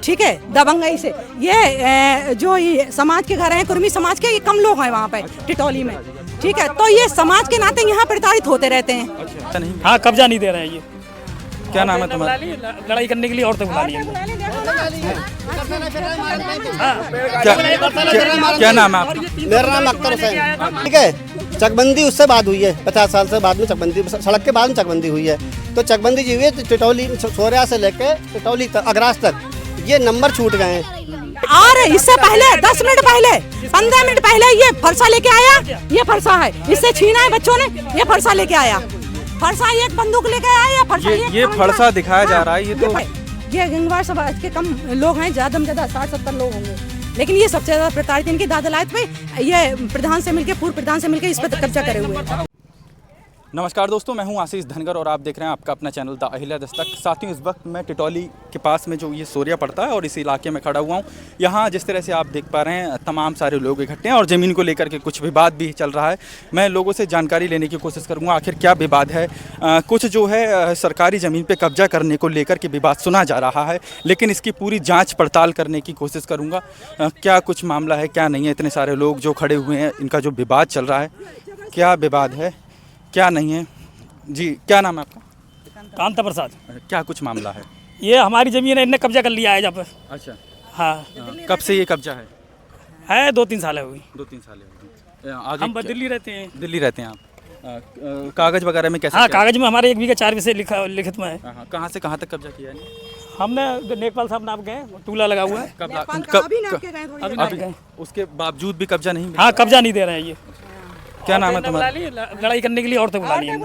ठीक है, दबंगई से। ये जो ये समाज के घर हैं, कुर्मी समाज के, ये कम लोग हैं वहाँ पे टिटौली में, ठीक है। तो ये समाज के नाते यहाँ प्रताड़ित होते रहते हैं। अच्छा नहीं, हाँ, कब्जा नहीं दे रहे हैं ये। क्या नाम है तुम्हारा? लड़ाई करने के लिए औरतें बुला ली हैं। क्या नाम है आपका? मेरा नाम अख्तर हुसैन। ठीक है, चकबंदी उससे बाद हुई है, 50 साल से बाद में चकबंदी, सड़क के बाद में चकबंदी हुई है। तो चकबंदी जी हुई है टिटौली, सोरिया से लेके टिटौली तक, अगराज तक ये नंबर छूट गए हैं। और इससे पहले 10 मिनट पहले, 15 मिनट पहले ये फरसा लेके आया, ये फरसा है, इससे छीना है बच्चों ने, ये फरसा लेके आया, फरसा एक बंदूक लेके आया, या फरसा ये फरसा दिखाया जा रहा है। ये गंगवार समाज के कम लोग हैं, ज्यादा में ज्यादा 60-70 लोग होंगे, लेकिन ये सबसे ज्यादा प्रताड़ित इनकी दादलायत पे, ये प्रधान से मिलके, पूर्व प्रधान से मिलके इस पर कब्जा करे हुए हैं। नमस्कार दोस्तों, मैं हूं आशीष धनगर और आप देख रहे हैं आपका अपना चैनल द अहिल्या दस्तक। साथियों, इस वक्त मैं टिटौली के पास में जो ये सोरिया पड़ता है और इस इलाके में खड़ा हुआ हूं। यहाँ जिस तरह से आप देख पा रहे हैं, तमाम सारे लोग इकट्ठे हैं और ज़मीन को लेकर के कुछ विवाद भी चल रहा है। मैं लोगों से जानकारी लेने की कोशिश करूँगा आखिर क्या विवाद है। कुछ जो है सरकारी ज़मीन पर कब्जा करने को लेकर के विवाद सुना जा रहा है, लेकिन इसकी पूरी जाँच पड़ताल करने की कोशिश करूँगा। क्या कुछ मामला है, क्या नहीं है। इतने सारे लोग जो खड़े हुए हैं, इनका जो विवाद चल रहा है, क्या विवाद है, क्या नहीं है। जी, क्या नाम है आपका? कांता प्रसाद। क्या कुछ मामला है? ये हमारी जमीन है, इनने कब्जा कर लिया है जब। अच्छा, हाँ। कब से ये कब्जा है? 2-3 साल है हुई। 2-3 साल है। हम दिल्ली रहते हैं। दिल्ली रहते हैं आप? कागज वगैरह में कैसे? हाँ, कागज में हमारे 1 बीघा 4 विषय लिखित में है। कहाँ से कहाँ तक कब्जा किया है? हमने नेपाल साहब नाप गए, टूला लगा हुआ है। अभी गए, उसके बावजूद भी कब्जा नहीं? हाँ, कब्जा नहीं दे रहे हैं ये। क्या नाम है तुम्हारा? लड़ाई करने के लिए औरतें बुला ली हैं।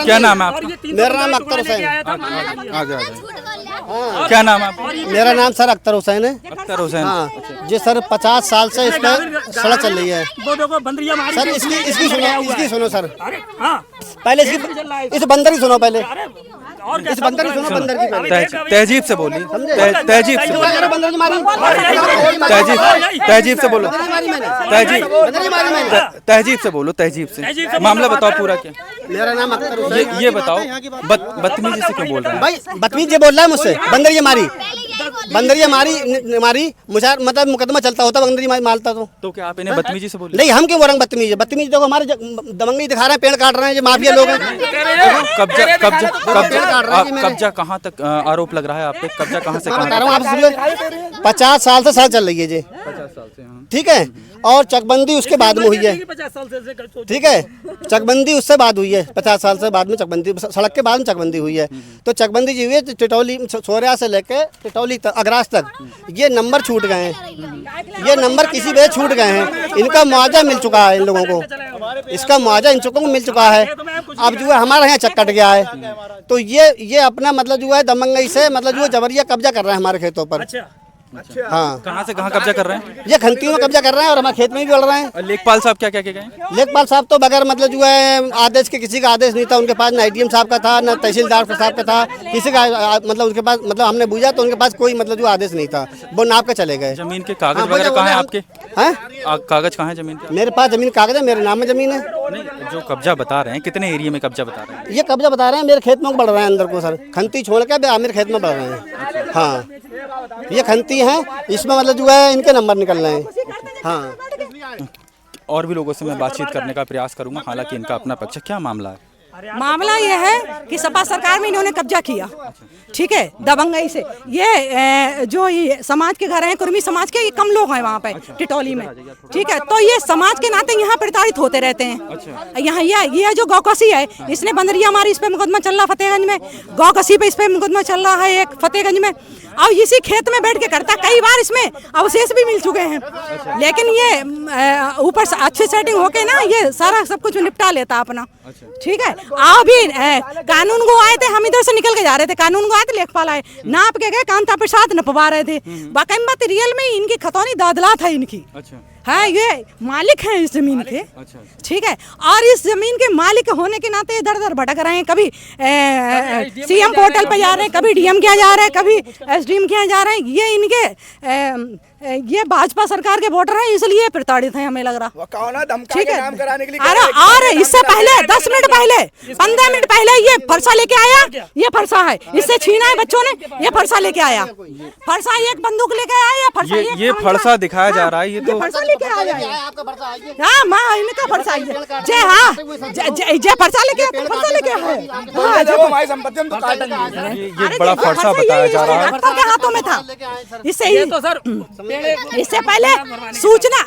क्या नाम है आपका? मेरा नाम अख्तर हुसैन। आगे क्या नाम है आपका? मेरा नाम सर अख्तर हुसैन है। अख्तर हुसैन। हाँ जी सर, 50 साल से इस पर सड़क चल रही है सर। इसकी सुनो सर, पहले इस बंदर की सुनो, पहले इस बंदर की सुनो, बंदर की पहले तहजीब से बोली, तहजीब से बंदर की मारी, तहजीब से बोलो, तहजीब से बोलो, तहजीब से। मामला बताओ पूरा क्या? मेरा नाम अख्तर हुसैन। ये बताओ, बदतमीजी से क्यों बोल रहे हैं भाई? बदतमीजी ये बोल रहा है मुझसे, बंदरिया मारी मुझे, मतलब मुकदमा चलता होता, बंदरिया मारता तो क्या आप इन्हें बदतमीजी से बोल रहे नहीं? हम क्यों बोल रहे हैं बदतमीजी? बदतमीजी देखो, हमारे दबंगई दिखा रहे हैं, पेड़ काट रहे हैं, जो माफिया लोग हैं। कब्जा कहाँ तक आरोप लग रहा है आप पे? कब्जा कहाँ से? बता रहा हूँ आप, 50 साल से सड़क चल रही है जी। 50 साल से। ठीक है, और चकबंदी उसके बाद में हुई है। ठीक है, चकबंदी उससे बाद हुई है, 50 साल से बाद में चकबंदी, सड़क के बाद में चकबंदी हुई है। तो चकबंदी जी हुई है टिटौली, सोरिया से लेके टिटौली तक, अगराज तक ये नंबर छूट गए हैं। ये नंबर किसी वजह छूट गए हैं। इनका मुआवजा मिल चुका है इन लोगों को, इसका मुआवजा इन लोगों को मिल चुका है। अब जो है हमारे यहाँ चक कट गया है। तो ये अपना मतलब जो है दबंगई से, मतलब जो है जबरिया कब्जा कर रहे हैं हमारे खेतों पर। हाँ, कहाँ से कहाँ कब्जा कर रहे हैं? ये खंतियों में कब्जा कर रहे हैं और हमारे खेत में भी बढ़ रहे हैं। लेखपाल साहब क्या क्या कह गए? लेखपाल साहब तो बगैर मतलब जो है आदेश के, किसी का आदेश नहीं था उनके पास, न ADM साहब का था, न तहसीलदार साहब का था, किसी का मतलब उनके पास, मतलब हमने पूछा तो उनके पास कोई मतलब जो आदेश नहीं था, वो नाप के चले गए। जमीन के कागज वगैरह कहाँ है आपके? हैं? कागज कहाँ है जमीन के? मेरे पास जमीन कागज है, मेरे नाम में जमीन है। नहीं, जो कब्जा बता रहे हैं, कितने एरिया में कब्जा बता रहे हैं? ये कब्जा बता रहे हैं मेरे खेत में बढ़ रहे हैं अंदर को सर, खंती छोड़ के मेरे खेत में बढ़ रहे हैं। हाँ, ये खंती है, इसमें मतलब जो है इनके नंबर निकल रहे हैं। हाँ, और भी लोगों से मैं बातचीत करने का प्रयास करूंगा, हालांकि इनका अपना पक्ष। क्या मामला है? मामला यह है कि सपा सरकार में इन्होंने कब्जा किया, ठीक है, दबंगई से। ये जो ये समाज के घर हैं, कुर्मी समाज के, ये कम लोग हैं वहाँ पे टिटौली में, ठीक है। तो ये समाज के नाते यहाँ प्रताड़ित होते रहते हैं। यहाँ ये जो गौकसी है, इसने बंदरिया मारी, इस पे मुकदमा चल रहा फतेहगंज में, गौकसी पे इस पे मुकदमा चल रहा है एक फतेहगंज में, और इसी खेत में बैठ के करता। कई बार इसमें अवशेष भी मिल चुके हैं, लेकिन ये ऊपर से अच्छी सेटिंग होके ना, ये सारा सब कुछ निपटा लेता अपना, ठीक है। अभी कानून को आए थे, हम इधर से निकल के जा रहे थे, कानून को आए थे, लेखपाल आए, नाप के गए, कांता प्रसाद नपवा रहे थे। बाकी बात रियल में इनकी खतौनी दादलात है इनकी। हाँ, ये मालिक हैं इस जमीन के, ठीक है। और इस जमीन के मालिक होने के नाते इधर उधर भटक रहे हैं, कभी CM पोर्टल पे जा रहे हैं, कभी DM के यहाँ जा रहे हैं, कभी SDM के यहाँ जा रहे हैं। ये इनके ये भाजपा सरकार के वोटर हैं, इसलिए प्रताड़ित हैं, हमें लग रहा। वो कौन है धमका ठीक के है। नाम कराने के लिए अरे और इससे पहले 10 मिनट पहले 15 मिनट पहले ये फरसा लेके आया, ये फरसा है, इससे छीना है बच्चों ने, ये फरसा लेके आया, फरसा एक बंदूक लेके आया, ये फरसा ये फरसा दिखाया जा रहा है, ये तो फरसा लेके आया है। हाँ माँ इनका फरसा है, जय हाँ जय फरसा लेके फरसा लेके आया। जब हमारी संपत्ति हम तो काटेंगे। ये बड़ा फरसा बताया जा रहा है। डॉक्टर के हाथों में था, तो सर इससे पहले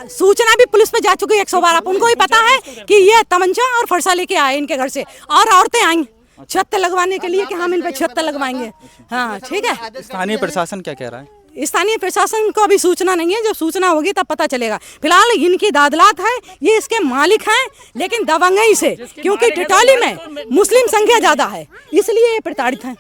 सूचना भी पुलिस पे जा चुकी है 112 उनको ही पता है कि ये तमंचा और फरसा लेके आए इनके घर से, और औरतें आई छत लगवाने के लिए कि हम इन पे छत लगवाएंगे। हाँ ठीक है। स्थानीय प्रशासन क्या कह रहा है? स्थानीय प्रशासन को अभी सूचना नहीं है, जब सूचना होगी तब पता चलेगा। फिलहाल इनकी दादलात है, ये इसके मालिक हैं, लेकिन दबंगई से, क्योंकि टिटौली में मुस्लिम संख्या ज्यादा है इसलिए ये प्रताड़ित हैं।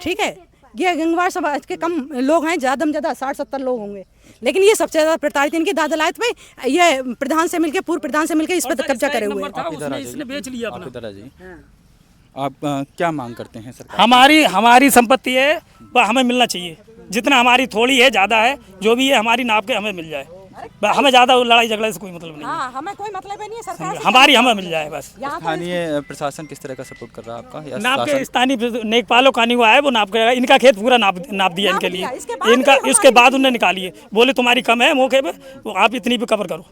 ठीक है, ये गंगवार समाज के कम लोग हैं, ज्यादा में ज्यादा 60-70 लोग होंगे, लेकिन ये सबसे ज्यादा प्रताड़ित इनकी दादलात पे, ये प्रधान से मिलके पूर्व प्रधान से मिलके इस पर कब्जा करे हुए हैं। इसने बेच लिया अपना। आप इधर आ जाइए। आप क्या मांग करते हैं सरकार? हमारी संपत्ति है, वह हमें मिलना चाहिए। जितना हमारी थोड़ी है, ज़्यादा है, जो भी है हमारी नाप के हमें मिल जाए। हमें ज़्यादा लड़ाई झगड़े से कोई मतलब नहीं है। हाँ, हमें कोई मतलब नहीं है सरकार से। हमारी हमें मिल जाए बस। स्थानीय प्रशासन किस तरह का सपोर्ट कर रहा है आपका? या नाप के शासन? स्थानीय नेकपालो कानून आया, वो नाप करेगा। इनका खेत पूरा नाप दिया इनके लिए, इसके बाद उन्हें निकालिए, बोले तुम्हारी कम है मौके पे, आप इतनी पे कवर करो।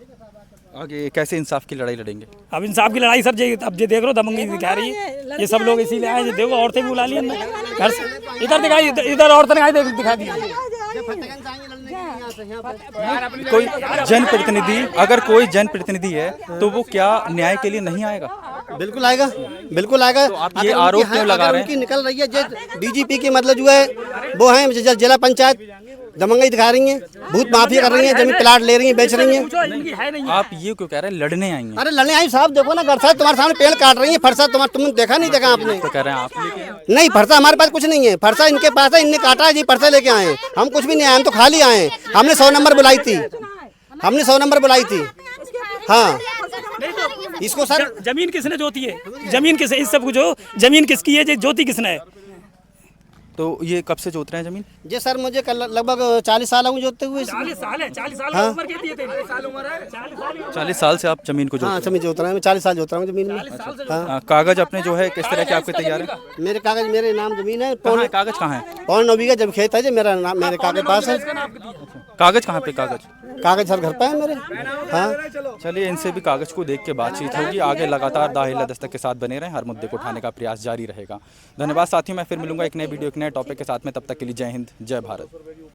आगे कैसे इंसाफ की लड़ाई लड़ेंगे? अब इंसाफ की लड़ाई सर, अब ये देख लो दबंगी दिखा रही है, ये सब लोग इसीलिए आए। देखो औरतें भी बुला ली हमने घर से, इधर दिखाई, इधर औरतें दिखा दी। कोई जनप्रतिनिधि, अगर कोई जनप्रतिनिधि है तो वो क्या न्याय के लिए नहीं आएगा? बिल्कुल आएगा, बिल्कुल आएगा। तो आप ये आरोप क्यों लगा रहे हैं? उनकी निकल रही है जो डीजीपी की मतलब जो है वो है जिला पंचायत दबंगई दिखा रही हैं, भूत माफिया कर रही हैं, जमीन प्लाट ले रही हैं, बेच रही हैं। आप ये क्यों कह रहे हैं लड़ने आई हैं? अरे लड़ने आई साहब, देखो ना घर साहब तुम्हारे सामने पेड़ काट रही है, फरसा तुमने देखा नहीं, देखा आपने? तो कह रहे हैं आप लेके आए। नहीं, फरसा हमारे पास कुछ नहीं है, फरसा इनके पास है, इनने काटा है जी, फरसा लेके आए हैं। हम कुछ भी नहीं आए, हम तो खाली आए हैं। हमने 100 नंबर बुलाई थी, हमने 100 नंबर बुलाई थी। हाँ, इसको सर जमीन किसने जोती है? जमीन किस इस सब कुछ जमीन किसकी है? जोती किसने है? तो ये कब से जोत रहे हैं जमीन? जी सर, मुझे लगभग 40 साल हो जोतते हुए। 40 साल है, 40 साल हाँ। उम्र कितनी है तेरी? 40 साल उम्र है, 40 साल से आप जमीन को जोत हाँ, रहे हैं? जमीन जोत रहा हूँ मैं, 40 साल जोत रहा हूँ जमीन में। हाँ, कागज अपने जो है किस तरह के आपके तैयार है? मेरे कागज मेरे नाम जमीन है। कहाँ है कागज? कहाँ है 9 बीघा जब खेत है जी, मेरा नाम मेरे कागज पास है। कागज? कहाँ पे कागज? कागज सर घर पे है मेरे। हाँ, चलिए इनसे भी कागज को देख के बातचीत होगी। आगे लगातार द अहिल्या दस्तक के साथ बने रहें, हर मुद्दे को उठाने का प्रयास जारी रहेगा। धन्यवाद साथियों, मैं फिर मिलूंगा एक नए वीडियो, एक नए टॉपिक के साथ में। तब तक के लिए जय हिंद, जय भारत।